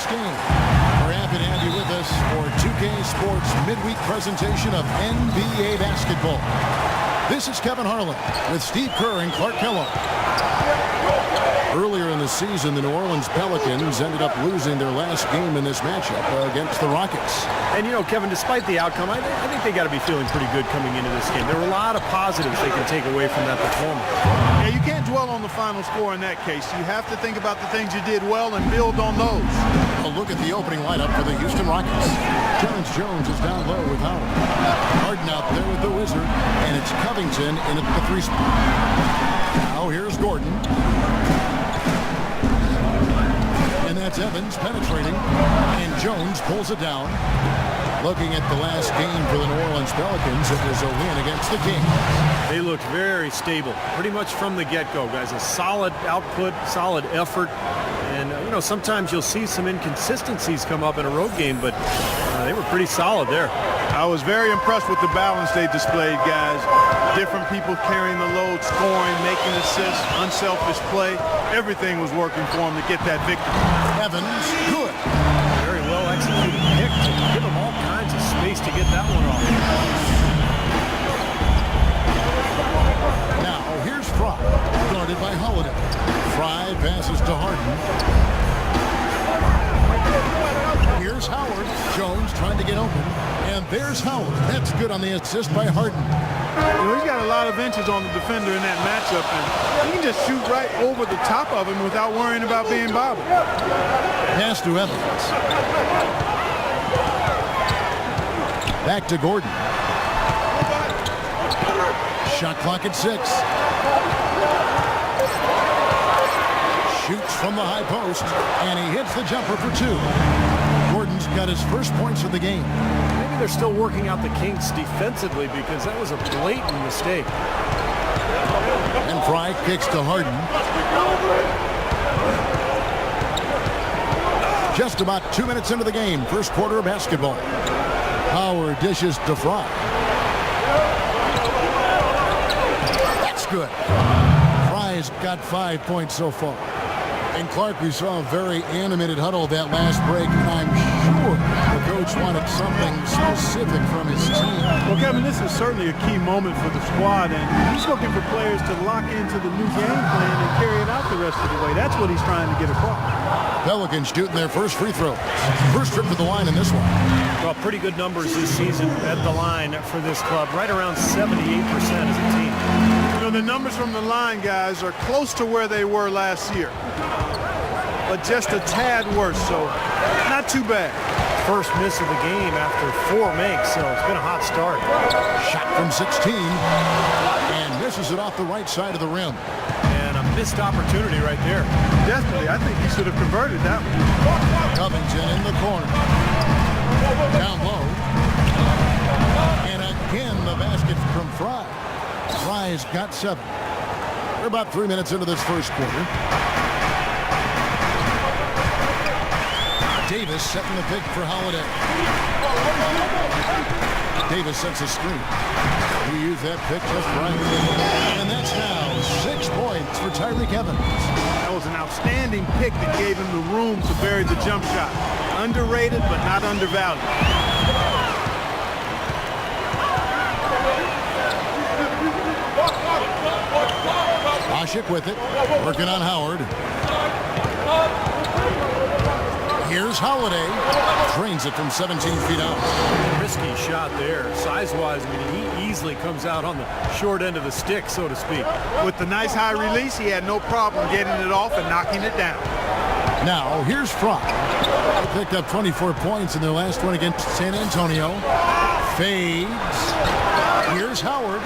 this game. We're happy to have you with us for 2K Sports midweek presentation of NBA basketball. This is Kevin Harlan with Steve Kerr and Clark Kellogg. Earlier in the season, the New Orleans Pelicans ended up losing their last game in this matchup against the Rockets. And, you know, Kevin, despite the outcome, I think they got to be feeling pretty good coming into this game. There were a lot of positives they can take away from that performance. Yeah, you can't dwell on the final score in that case. You have to think about the things you did well and build on those. A look at the opening lineup for the Houston Rockets. Terrence Jones is down low with Howard. Harden out there with the Wizard, and it's Covington in at the 3 spot. Now here's Gordon. And that's Evans penetrating, and Jones pulls it down. Looking at the last game for the New Orleans Pelicans, it was a win against the Kings. They looked very stable, pretty much from the get-go, guys. A solid output, solid effort. And, you know, sometimes you'll see some inconsistencies come up in a road game, but they were pretty solid there. I was very impressed with the balance they displayed, guys. Different people carrying the load, scoring, making assists, unselfish play. Everything was working for them to get that victory. Evans, good. Very well executed pick to give them all kinds of space to get that one off. Now here's Fry, guarded by Holiday. Fry passes to Harden. Here's Howard. Jones trying to get open. And there's Howard. That's good on the assist by Harden. You know, he's got a lot of inches on the defender in that matchup, and he can just shoot right over the top of him without worrying about being bothered. Pass to Evans. Back to Gordon. Shot clock at 6. Shoots from the high post, and he hits the jumper for 2. Gordon's got his first points of the game. Maybe they're still working out the kinks defensively because that was a blatant mistake. And Fry kicks to Harden. Just about 2 minutes into the game, first quarter of basketball. Howard dishes to Fry. That's good. Fry's got 5 points so far. And Clark, we saw a very animated huddle that last break, and I'm sure the coach wanted something specific from his team. Well, Kevin, this is certainly a key moment for the squad, and he's looking for players to lock into the new game plan and carry it out the rest of the way. That's what he's trying to get across. Pelicans shooting their first free throw. First trip to the line in this one. Well, pretty good numbers this season at the line for this club, right around 78% as a team. You know, the numbers from the line, guys, are close to where they were last year, but just a tad worse, so not too bad. First miss of the game after 4 makes, so it's been a hot start. Shot from 16, and misses it off the right side of the rim. And a missed opportunity right there. Definitely, I think he should have converted that one. Covington in the corner. Down low. And again, the basket from Fry. Fry's got 7. We're about 3 minutes into this first quarter. Davis setting the pick for Holiday. Davis sets a screen. We use that pick just right. And that's now 6 points for Tyreke Evans. That was an outstanding pick that gave him the room to bury the jump shot. Underrated, but not undervalued. Oshik with it, working on Howard. Here's Holiday, drains it from 17 feet out. Risky shot there. Size-wise, I mean, he easily comes out on the short end of the stick, so to speak. With the nice high release, he had no problem getting it off and knocking it down. Now, here's Fry. They picked up 24 points in their last one against San Antonio. Fades. Here's Howard.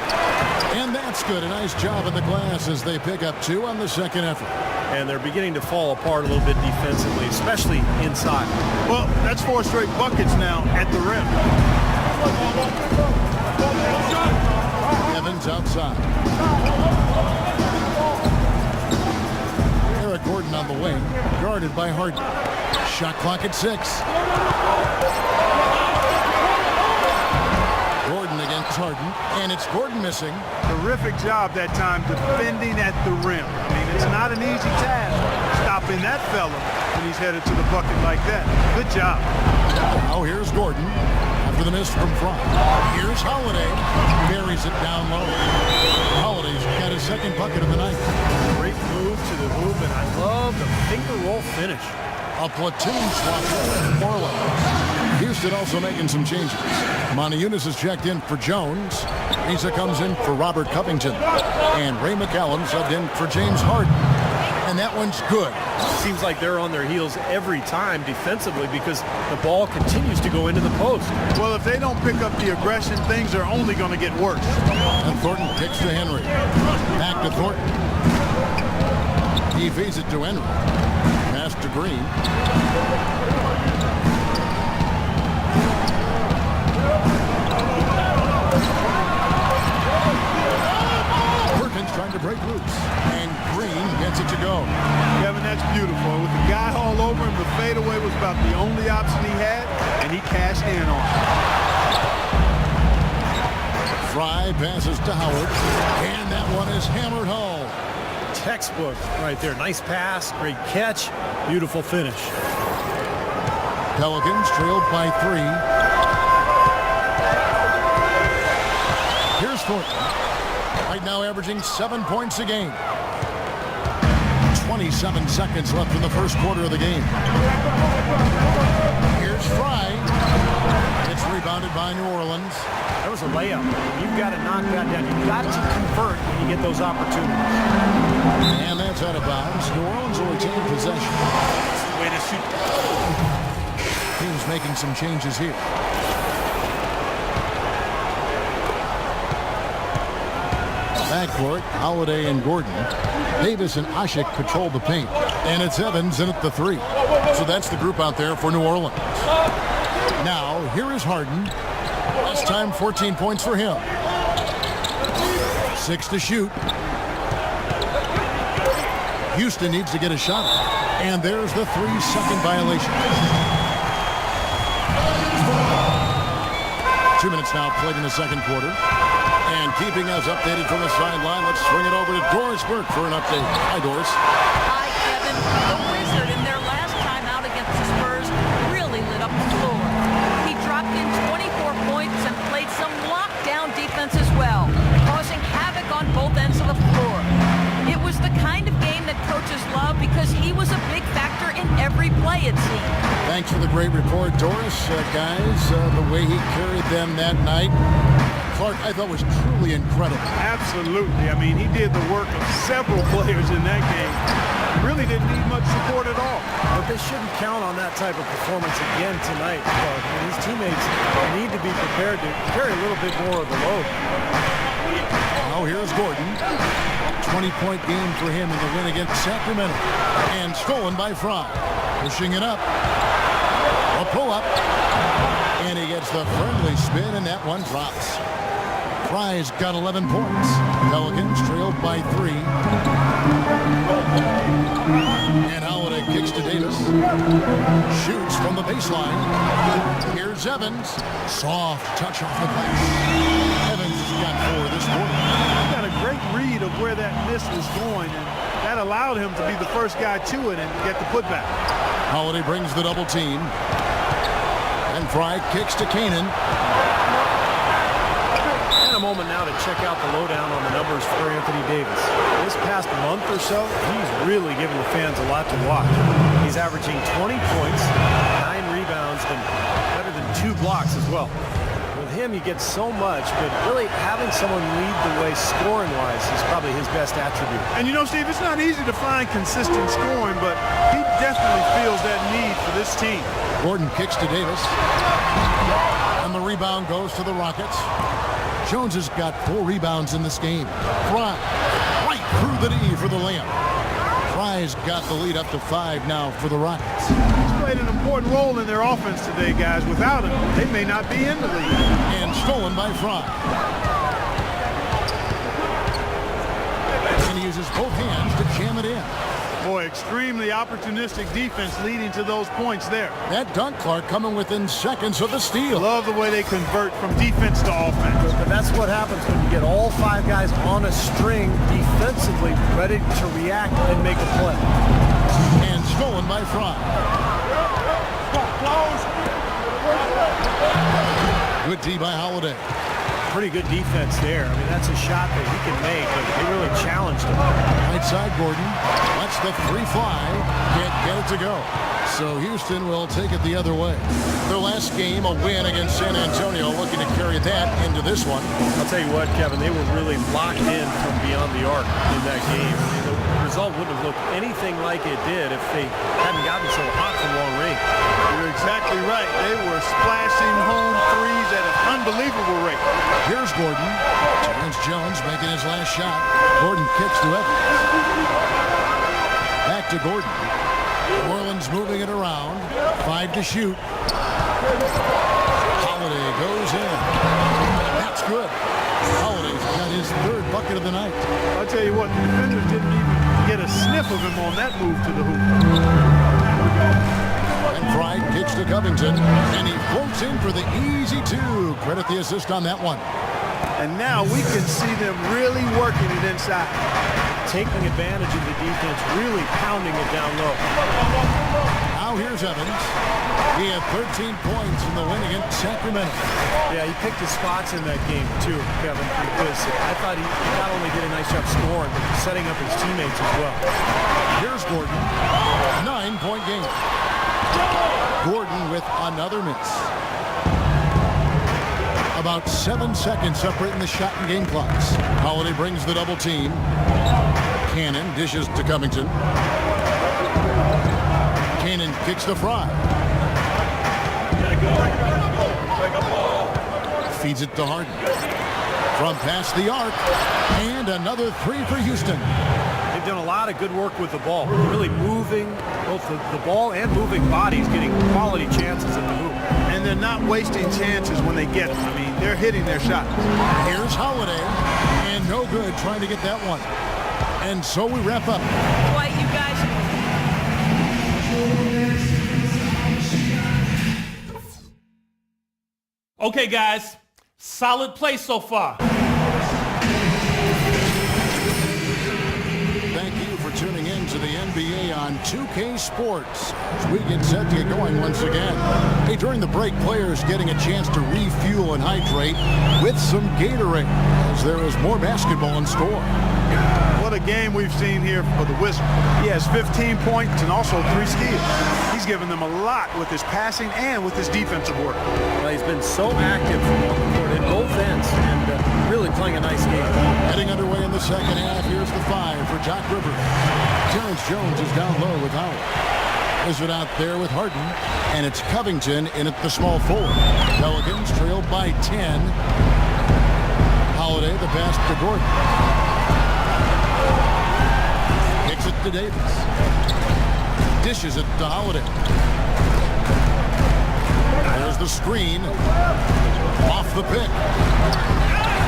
And that's good. A nice job in the glass as they pick up 2 on the second effort. And they're beginning to fall apart a little bit defensively, especially inside. Well, that's 4 straight buckets now at the rim. Evans outside. Eric Gordon on the wing, guarded by Harden. Shot clock at 6. Gordon against Harden, and it's Gordon missing. Terrific job that time defending at the rim. I mean, it's not an easy task. stopping that fella when he's headed to the bucket like that. Good job. Now here's Gordon after the miss from Fry. Here's Holiday. Buries it down low. Holiday's got his second bucket of the night. Great move to the hoop, and I love the finger roll finish. A platoon swap with Orelans. Houston also making some changes. Monteunice is checked in for Jones. Isa comes in for Robert Covington. And Ray McCallum subbed in for James Harden. And that one's good. Seems like they're on their heels every time defensively because the ball continues to go into the post. Well, if they don't pick up the aggression, things are only going to get worse. And Thornton kicks to Henry. Back to Thornton. He feeds it to Henry. Pass to Green. Perkins trying to break loose. And Green gets it to go. Kevin, that's beautiful. With the guy all over him, the fadeaway was about the only option he had, and he cashed in on it. Fry passes to Howard. And that one is hammered home. Textbook right there. Nice pass, great catch, beautiful finish. Pelicans trailed by 3. Here's Thornton. Right now averaging 7 points a game. 27 seconds left in the first quarter of the game. Here's Fry. It's rebounded by New Orleans. That was a layup. You've got to knock that down. You've got to convert when you get those opportunities. And that's out of bounds. New Orleans will retain possession. Way to shoot. Team's making some changes here. Backcourt, Holiday and Gordon. Davis and Ashik patrol the paint. And it's Evans in at the 3. So that's the group out there for New Orleans. Now, here is Harden. This time, 14 points for him. 6 to shoot. Houston needs to get a shot. And there's the 3-second violation. 2 minutes now played in the second quarter. And keeping us updated from the sideline, let's swing it over to Doris Burke for an update. Hi, Doris. Hi, Kevin. The Wizard, in their last time out against the Spurs, really lit up the floor. He dropped in 24 points and played some lockdown defense as well, causing havoc on both ends of the floor. It was the kind of game that coaches love because he was a big factor in every play, it seemed. Thanks for the great report, Doris. Guys, the way he carried them that night, Clark, I thought was truly incredible. Absolutely. I mean, he did the work of several players in that game. Really didn't need much support at all. But they shouldn't count on that type of performance again tonight. His teammates need to be prepared to carry a little bit more of the load. Now here's Gordon. 20-point game for him in the win against Sacramento. And stolen by Fry. Pushing it up. A pull-up. And he gets the friendly spin, and that one drops. Fry's got 11 points. Pelicans trailed by 3. And Holiday kicks to Davis. Shoots from the baseline. Here's Evans. Soft touch off the glass. Evans has got 4 this quarter. He got a great read of where that miss was going, and that allowed him to be the first guy to it and get the putback. Holiday brings the double team. And Fry kicks to Kanan. And a moment now to check out the lowdown on the numbers for Anthony Davis. This past month or so, he's really given the fans a lot to watch. He's averaging 20 points, 9 rebounds, and better than 2 blocks as well. With him, he gets so much, but really having someone lead the way scoring-wise is probably his best attribute. And you know, Steve, it's not easy to find consistent scoring, but he definitely feels that need for this team. Gordon kicks to Davis. And the rebound goes to the Rockets. Jones has got 4 rebounds in this game. Fry right through the D for the layup. Fry's got the lead up to 5 now for the Rockets. He's played an important role in their offense today, guys. Without him, they may not be in the league. And stolen by Fry. And he uses both hands to jam it in. Boy, extremely opportunistic defense leading to those points there. That dunk, Clark, coming within seconds of the steal. Love the way they convert from defense to offense. But that's what happens when you get all 5 guys on a string defensively ready to react and make a play. Stolen by Fry. Good D by Holiday. Pretty good defense there. I mean, that's a shot that he can make, but they really challenged him. Right side, Gordon. Lets the three fly. Can't get it to go. So Houston will take it the other way. Their last game, a win against San Antonio, looking to carry that into this one. I'll tell you what, Kevin, they were really locked in from beyond the arc in that game. I mean, the result wouldn't have looked anything like it did if they hadn't gotten so hot from long range. You're exactly right. They were splashing home threes at an unbelievable rate. Here's Gordon. Terrence Jones making his last shot. Gordon kicks to Evans. Back to Gordon. Orelans moving it around. 5 to shoot. Holiday goes in. That's good. Holiday's got his third bucket of the night. I'll tell you what, the defenders didn't even get a sniff of him on that move to the hoop. And Fry kicks to Covington. And he floats in for the easy two. Credit the assist on that one. And now we can see them really working it inside. Taking advantage of the defense, really pounding it down low. Now here's Evans. He had 13 points in the win against Sacramento. Yeah, he picked his spots in that game too, Kevin, because I thought he not only did a nice job scoring, but setting up his teammates as well. Here's Gordon. 9-point game. Gordon with another miss. About 7 seconds separating the shot and game clocks. Holiday brings the double team. Cannon dishes to Covington. Cannon kicks to Fry. Feeds it to Harden. From past the arc. And another three for Houston. They've done a lot of good work with the ball. Really moving both the ball and moving bodies, getting quality chances at the hoop. And they're not wasting chances when they get them. I mean, they're hitting their shots. Here's Holiday. And no good trying to get that one. And so we wrap up. Boy, you guys. Okay, guys. Solid play so far. Thank you for tuning in to the NBA on 2K Sports as we get set to get going once again. Hey, during the break, players getting a chance to refuel and hydrate with some Gatorade as there is more basketball in store. What a game we've seen here for the Wizard. He has 15 points and also 3 steals. He's given them a lot with his passing and with his defensive work. Well, he's been so active on the court at both ends and really playing a nice game. Heading underway in the second half, here's the 5 for Doc Rivers. Terrence Jones is down low with Howard. Is it out there with Harden, and it's Covington in at the small forward. Pelicans trailed by 10. Holiday, the pass to Gordon. Kicks it to Davis. Dishes it to Holiday. There's the screen. Off the pick.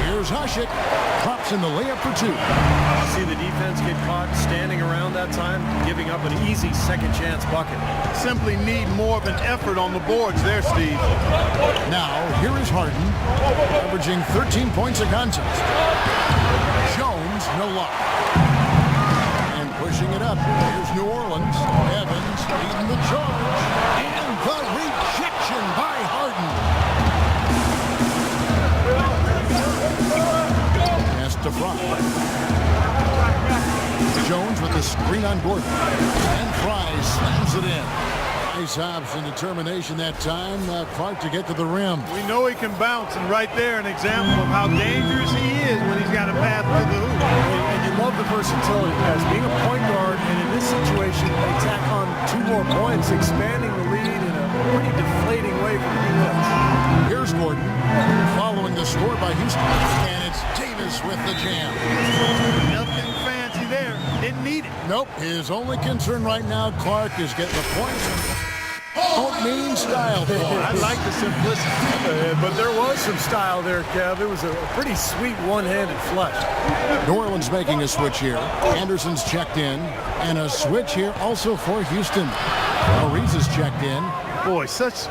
Here's Hushik. Drops in the layup for 2. See the defense get caught standing around that time, giving up an easy second chance bucket. Simply need more of an effort on the boards there, Steve. Now, here is Harden, averaging 13 points a contest. Jones, no luck. And pushing it up. Here's New Orleans. Evans leading the charge. And the rejection by Harden. Pass to front. Jones with the screen on Gordon. And Fry slams it in. Nice hops and determination that time. Clark to get to the rim. We know he can bounce, and right there an example of how dangerous he is when he's got a path to the hoop. And you love the versatility as being a point guard, and in this situation, they tack on 2 more points, expanding the lead in a pretty deflating way for the defense. Here's Gordon, following the score by Houston, and it's Davis with the jam. Nothing fancy there. Didn't need it. Nope, his only concern right now, Clark, is getting the points. Don't mean style, Paul. I like the simplicity. But there was some style there, Kev. It was a pretty sweet one-handed flush. New Orleans making a switch here. Anderson's checked in, and a switch here also for Houston. Ariza's checked in. Boy, such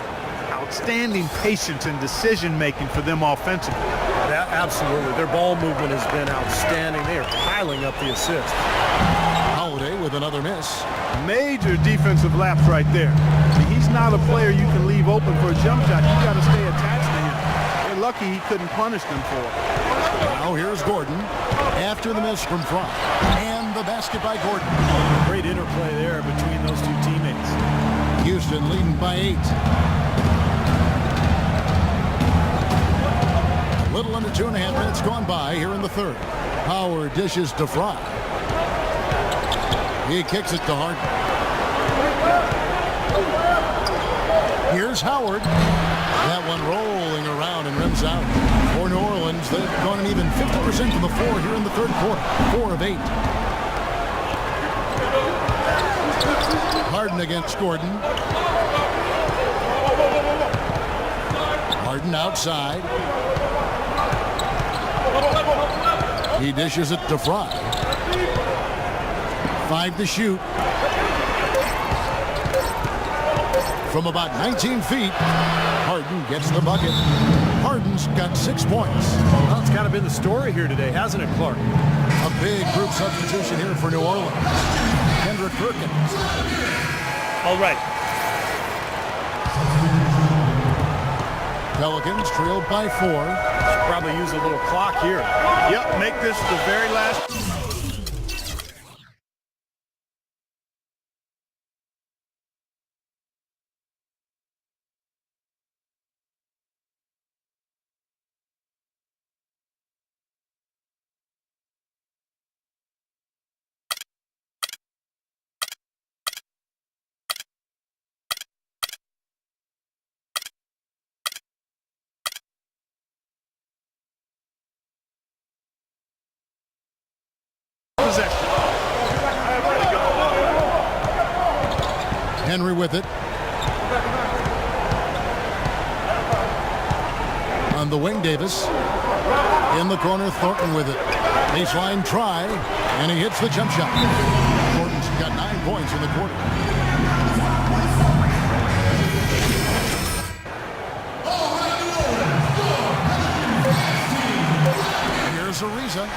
outstanding patience and decision-making for them offensively. Yeah, absolutely. Their ball movement has been outstanding. They are piling up the assists. Holiday with another miss. Major defensive lapse right there. He's not a player you can leave open for a jump shot. You got to stay attached to him. They're lucky he couldn't punish them for it. Now here's Gordon after the miss from Franck. And the basket by Gordon. Great interplay there between those two teammates. Houston leading by 8. A little under 2.5 minutes gone by here in the third. Howard dishes to Franck. He kicks it to Harden. Here's Howard. That one rolling around and rims out. For New Orleans, they've gone an even 50% to the floor here in the third quarter. 4 of 8. Harden against Gordon. Harden outside. He dishes it to Franck. 5 to shoot. From about 19 feet, Harden gets the bucket. Harden's got 6 points. Well, it's kind of been the story here today, hasn't it, Clark? A big group substitution here for New Orleans. Kendrick Perkins. All right. Pelicans trailed by 4. Should probably use a little clock here. Yep, make this the very last. Henry with it. On the wing, Davis. In the corner, Thornton with it. Baseline try, and he hits the jump shot. Thornton's got 9 points in the quarter. Here's Ariza.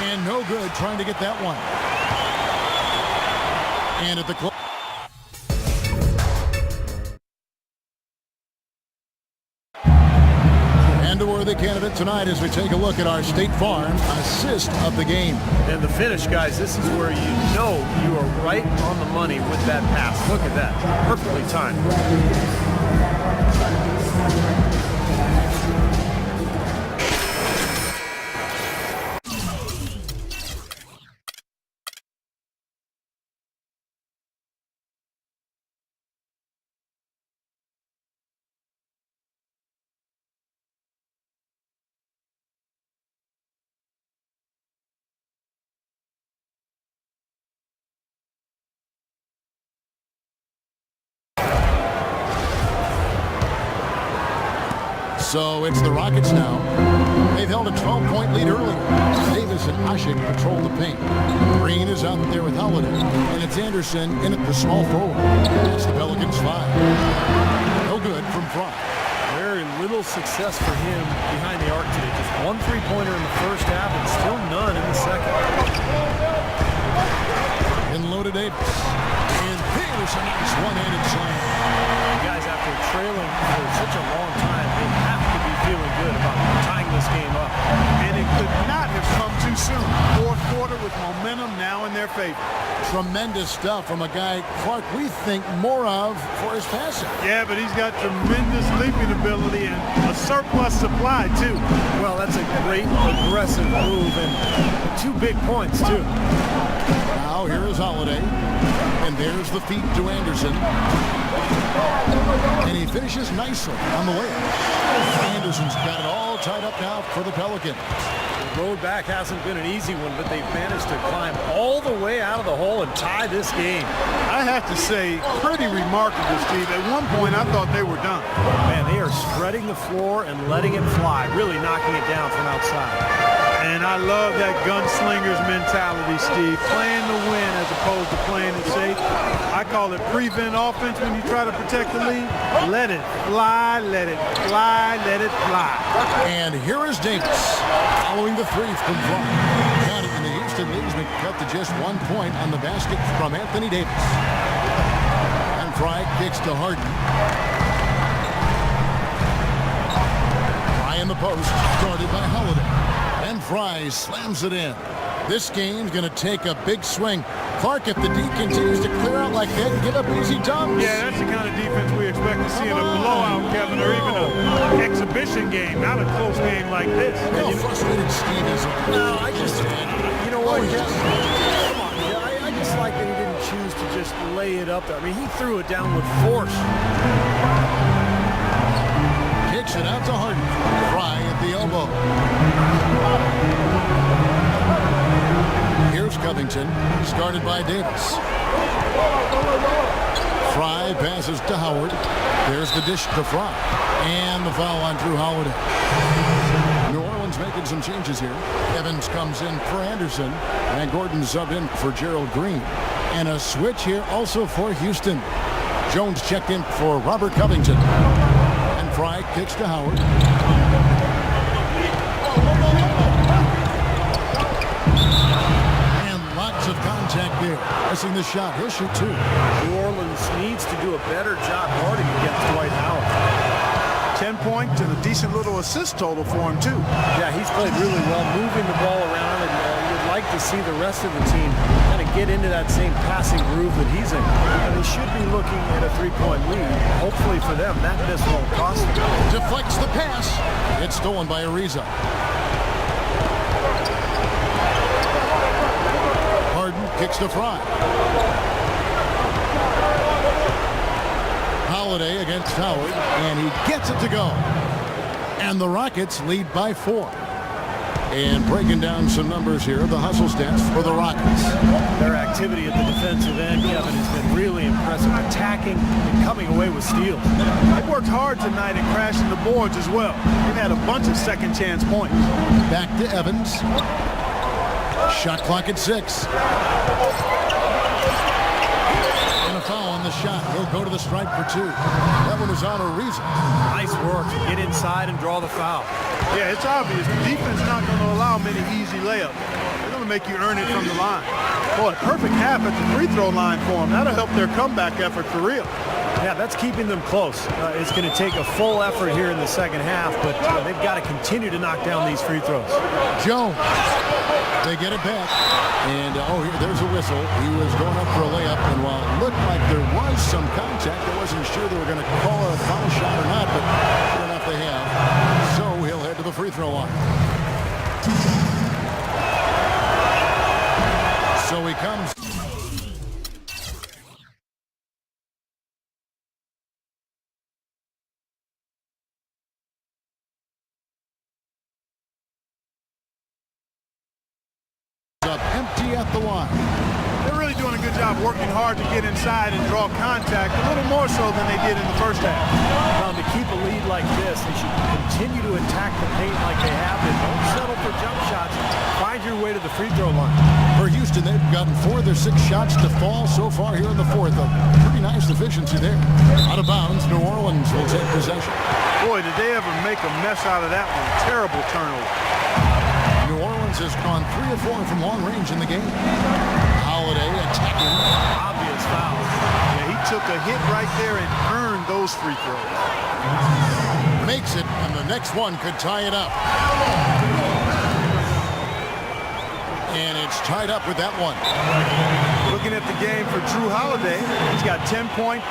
And no good trying to get that one. And at the close. And a worthy candidate tonight as we take a look at our State Farm assist of the game. And the finish, guys, this is where you know you are right on the money with that pass. Look at that. Perfectly timed. So it's the Rockets now. They've held a 12-point lead earlier. Davis and Ashik patrol the paint. Green is out there with Holiday. And it's Anderson in at the small forward. That's the Pelicans 5. No good from Franck. Very little success for him behind the arc today. Just 1 3-pointer in the first half and still none in the second. In low to Davis. And here's a nice one-handed slam. Guys, after trailing for such a long time, they have to be feeling good about tying this game up. And it could not have come too soon. Fourth quarter with momentum now in their favor. Tremendous stuff from a guy, Clark, we think more of for his passing. Yeah, but he's got tremendous leaping ability and a surplus supply, too. Well, that's a great aggressive move and 2 big points, too. Now here is Holiday. And there's the feed to Anderson. And he finishes nicely on the layup. Anderson's got it all tied up now for the Pelicans. The road back hasn't been an easy one, but they've managed to climb all the way out of the hole and tie this game. I have to say, pretty remarkable, Steve. At one point, I thought they were done. Man, they are spreading the floor and letting it fly, really knocking it down from outside. And I love that gunslinger's mentality, Steve. Playing to win as opposed to playing it safe. I call it prevent offense when you try to protect the lead. Let it fly, let it fly, let it fly. And here is Davis following the 3 from Franck. Got it, and the Houston leads been cut to just 1 point on the basket from Anthony Davis. And Fry kicks to Harden. Fry in the post, guarded by Holiday. And Fry slams it in. This game's going to take a big swing. Clark, if the D continues to clear out like that and give up easy dunks. Yeah, that's the kind of defense we expect to see in a blowout, Kevin, or even an exhibition game, not a close game like this. How frustrated Steve is. No, I just, you know what, Kevin? Come on, I just like that he didn't choose to just lay it up there. I mean, he threw it down with force. Kicks it out to Harden. Fry at the elbow. Here's Covington, started by Davis. Fry passes to Howard. There's the dish to Fry. And the foul on Drew Holiday. New Orleans making some changes here. Evans comes in for Anderson. And Gordon subbed in for Gerald Green. And a switch here also for Houston. Jones checked in for Robert Covington. And Fry kicks to Howard. Of contact there. Missing the shot. He'll shoot 2. New Orleans needs to do a better job guarding against Dwight Howard. 10 points and a decent little assist total for him, too. Yeah, he's played really well, moving the ball around, and you'd like to see the rest of the team kind of get into that same passing groove that he's in. And they should be looking at a 3-point lead. Hopefully for them, that miss won't cost them. Deflects the pass. It's stolen by Ariza. Kicks to Fry. Holiday against Howard, and he gets it to go. And the Rockets lead by 4. And breaking down some numbers here, the hustle stats for the Rockets. Their activity at the defensive end, Kevin, has been really impressive. Attacking and coming away with steals. They worked hard tonight and crashing the boards as well. They've had a bunch of second chance points. Back to Evans. Shot clock at 6. And a foul on the shot. He'll go to the stripe for 2. That one is on Ariza. Nice work. Get inside and draw the foul. Yeah, it's obvious. The defense not going to allow many easy layups. They're going to make you earn it from the line. Boy, perfect half at the free throw line for them. That'll help their comeback effort for real. Yeah, that's keeping them close. It's going to take a full effort here in the second half, but they've got to continue to knock down these free throws. Jones. They get it back. And, there's a whistle. He was going up for a layup, and while it looked like there was some contact, I wasn't sure they were going to call a foul shot or not, but sure enough they have. So he'll head to the free throw line. So he comes. Empty at the line. They're really doing a good job working hard to get inside and draw contact, a little more so than they did in the first half. To keep a lead like this, they should continue to attack the paint like they have been. Don't settle for jump shots. Find your way to the free throw line. For Houston, they've gotten 4 of their 6 shots to fall so far here in the 4th. A pretty nice efficiency there. Out of bounds, New Orleans will take possession. Boy, did they ever make a mess out of that one. Terrible turnover. New Orleans has gone 3 of 4 from long range in the game. Holiday attacking. Obvious foul. Yeah, he took a hit right there and earned those free throws. Makes it, and the next one could tie it up. And it's tied up with that one. Looking at the game for Drew Holiday, he's got 10 points.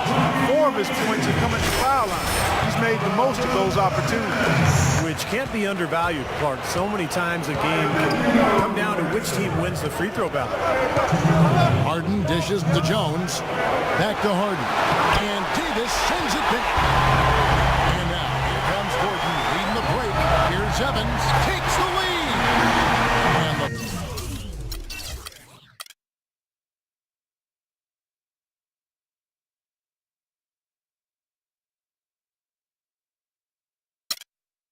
4 of his points are coming to the foul line. He's made the most of those opportunities. Which can't be undervalued, Clark. So many times a game can come down to which team wins the free throw battle. Harden dishes to Jones. Back to Harden. And Davis sends it back. And now here comes Gordon leading the break. Here's Evans. Takes the lead. And the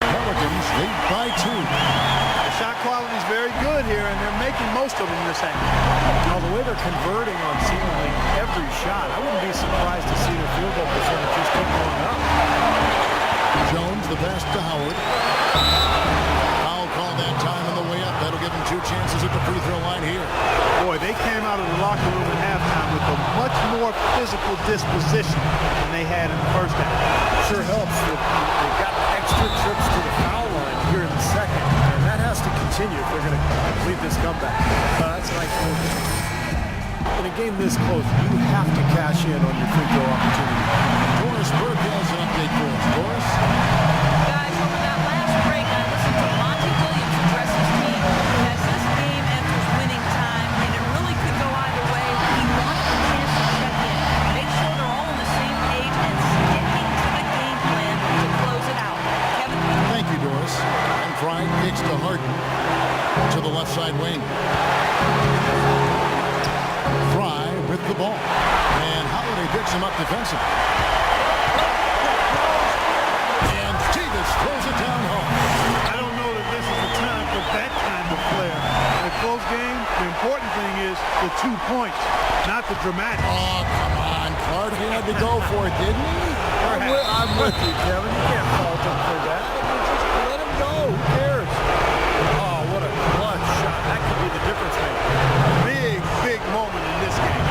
Pelicans lead by 2. The shot quality is very good here, and they're making most of them this half. Now, the way they're converting on seemingly every shot, I wouldn't be surprised to see their field goal percentage just keep going up. Jones, the pass to Howard. Foul call that time on the way up. That'll give him 2 chances at the free throw line here. more physical disposition than they had in the first half. Sure helps that they got extra trips to the foul line here in the second, and that has to continue if they're going to complete this comeback. That's nice move. In a game this close, you have to cash in on your free throw opportunity. Doris Burke has an update for us. Doris? Guys, over that last break, I listened to Monty Williams address his team as this game enters winning time, and it really could go either way. He wanted a chance to check in, make sure they're all on the same page, and sticking to the game plan to close it out. Kevin? Thank you, Doris. And Fry kicks to Harden to the left side wing. Fry with the ball. And Holiday picks him up defensively. And Davis throws it down home. I don't know that this is the time for that kind of flair. In a close game, the important thing is the 2 points, not the dramatic. Oh, come on. Clark, he had to go for it, didn't he? I'm with you, Kevin. You can't fault him for that. Just let him go. Who cares? Oh, what a clutch shot. That could be the difference maker. Big moment in this game.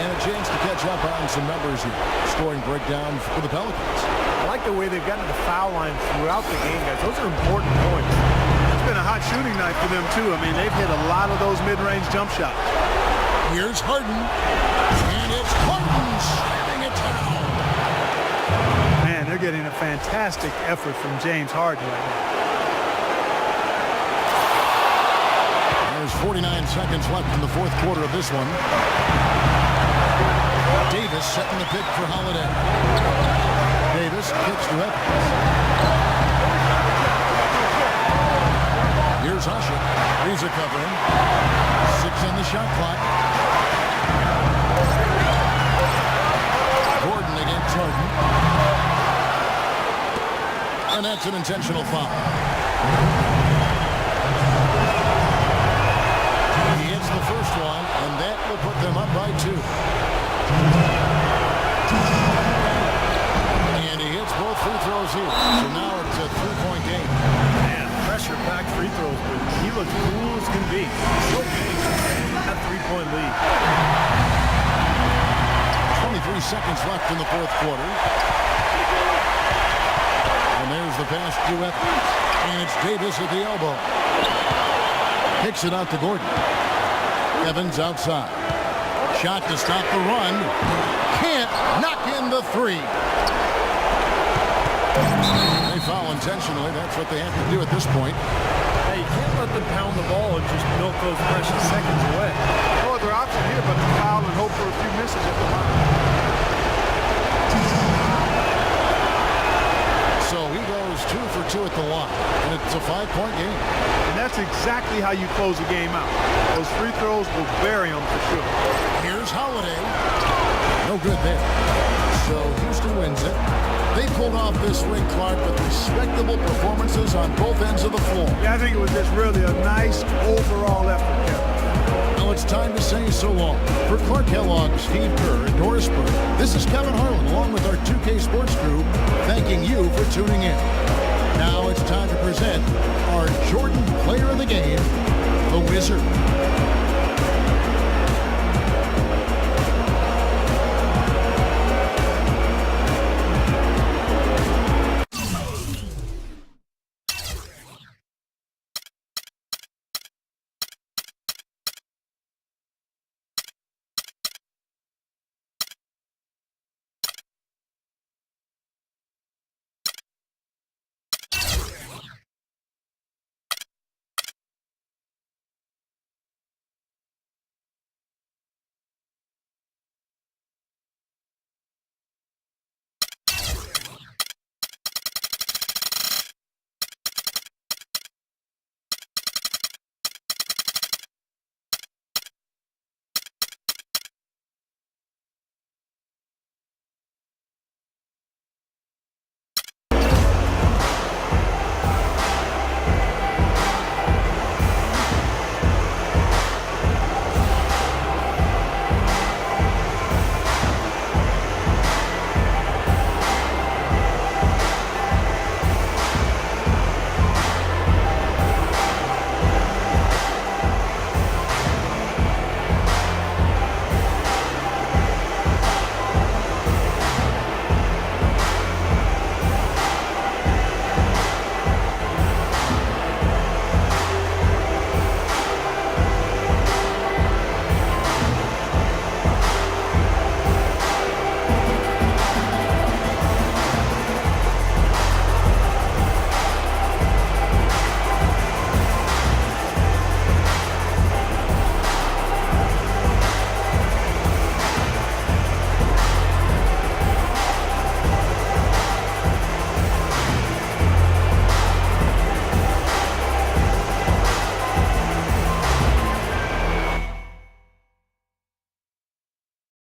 And a chance to catch up on some numbers here. Scoring breakdown for the Pelicans. I like the way they've gotten to the foul line throughout the game, guys. Those are important points. It's been a hot shooting night for them, too. I mean, they've hit a lot of those mid-range jump shots. Here's Harden. And it's Harden slamming it down. Man, they're getting a fantastic effort from James Harden right now. There's 49 seconds left in the fourth quarter of this one. Davis setting the pick for Holiday. Davis kicks to Evans. Here's Usher. He's a covering. 6 on the shot clock. Gordon against Harden. And that's an intentional foul. He hits the first one, and that will put them up by 2. And he hits both free throws here. So now it's a 3-point game. Man, pressure-packed free throws, but he looks cool as can be. So big. That 3-point lead. 23 seconds left in the fourth quarter. And there's the pass to Evans. And it's Davis at the elbow. Kicks it out to Gordon. Evans outside. Shot to stop the run. Can't knock in the 3. They foul intentionally. That's what they have to do at this point. Hey, you can't let them pound the ball and just milk those precious seconds away. No other option here but to foul and hope for a few misses at the line. So he goes 2 for 2 at the line. And it's a 5-point game. And that's exactly how you close a game out. Those free throws will bury them for sure. Here's Holiday. No good there. So Houston wins it. They pulled off this win, Clark, with respectable performances on both ends of the floor. Yeah, I think it was just really a nice overall effort, Kevin. Now it's time to say so long. For Clark Kellogg, Steve Kerr, and Doris Burke, this is Kevin Harlan, along with our 2K Sports crew, thanking you for tuning in. Now it's time to present our Jordan Player of the Game, the Wizard.